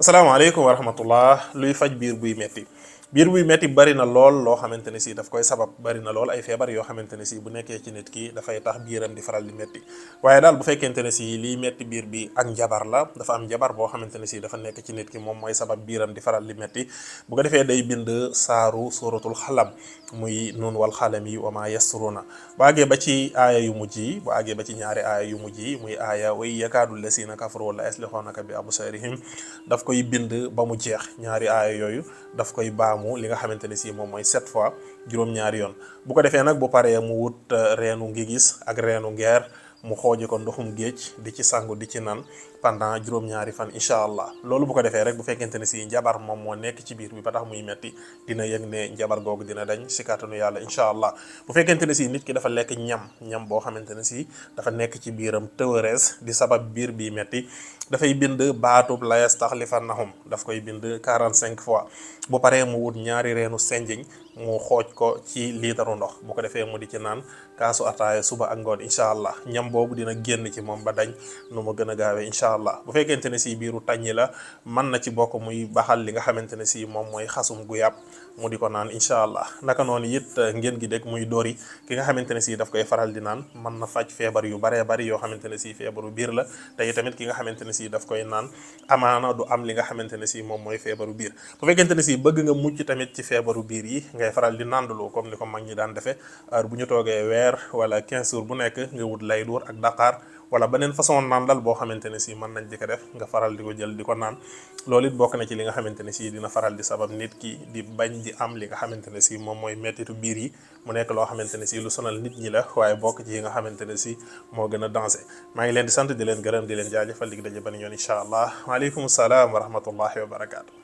asalaamaaleykum wa rahmatullah luy faj biir buy metti bari na lool loo xamante ne si daf koy sabab bari na lool ay feebar yoo xamante ne si bu nekkee ci nit ki dafay tax biiram di faral di metti waaye daal bu fekkente ne si liy metti biir bi ak njabar la dafa am njabar boo xamante ne si dafa nekk ci nit ki moom mooy sabab biiram di faral di metti bu ko defee day bind saaru suratul xalam muy nun wal xalam yi wa ma yasruna bu àggee ba ci aaya yu mujj yi bu àggee ba ci ñaari aaya yu mujj yi muy aaya way yakaadu lasina kafaru la yaslixoonaka bi absarihim daf koy bind ba mu jeex ñaari aaya yooyu daf koy baamu li nga xamante ne si moom mooy 7 fois juróom-ñaari yoon bu ko defee nag bu paree mu wut reenu ngi gis ak reenu ngeer mu xooji ko ndoxum géej di ci sangu di ci nan pendant juróom-ñaari fan incha allah loolu bu ko defee rek bu fekkente ne si njabar moom moo nekk ci biir bi ba tax muy metti dina yëg ne njabar googu dina dañ si kàttanu yàlla incha allah bu fekkente ne si nit ki dafa lekk ñam boo xamante ne si dafa nekk ci biiram tëwërees di sabab biir bi metti dafay bind baatub la yastaxlifannahum daf koy bind 45 fois bu paree mu wut ñaari reenu senjiñ mu xooj ko ci liitaru ndox bu ko defee mu di ci naan kaasu ataaya suba ak ngoon incha allah ñam boobu dina génn ci moom ba dañ nu mu gën a gaawee incha allah bu fekkente ne si biiru tàññi la mën na ci bokk muy baxal li nga xamante ne si moom mooy xasum gu yàpp mu di ko naan incha allah naka noonu it ngeen gi dégg muy dóori ki nga xamante ne si daf koy faral di naan mën na faj feebar yu baree bari yoo xamante ne si feebaru biir la te tamit ki nga xamante ne si daf koy naan amaana du am li nga xamante ne si moom mooy feebaru biir bu fekkente ne si bëgg nga mucc tamit ci feebaru biir yi ngay faral di nandlu comme ni ko mag ñi daan defee heure bu ñu toogee weer wala 15 jours bu nekk nga wut lay duur ak daqaar wala beneen façon nandal boo xamante ne si mën nañ di ko def nga faral di ko jël di ko naan loolu it bokk na ci li nga xamante ne si dina faral di sabab nit ki di bañ di am li nga xamante ne si moom mooy mettitu biir yi mu nekk loo xamante ne si lu sonal nit ñi la waaye bokk ci yi nga xamante ne si moo gën a danger maa ngi leen di sant di leen gërëm di leen jaajëfal dig daje ban yoon incha allah waaleykum salaam wa rahmatullahi wa barakaatu.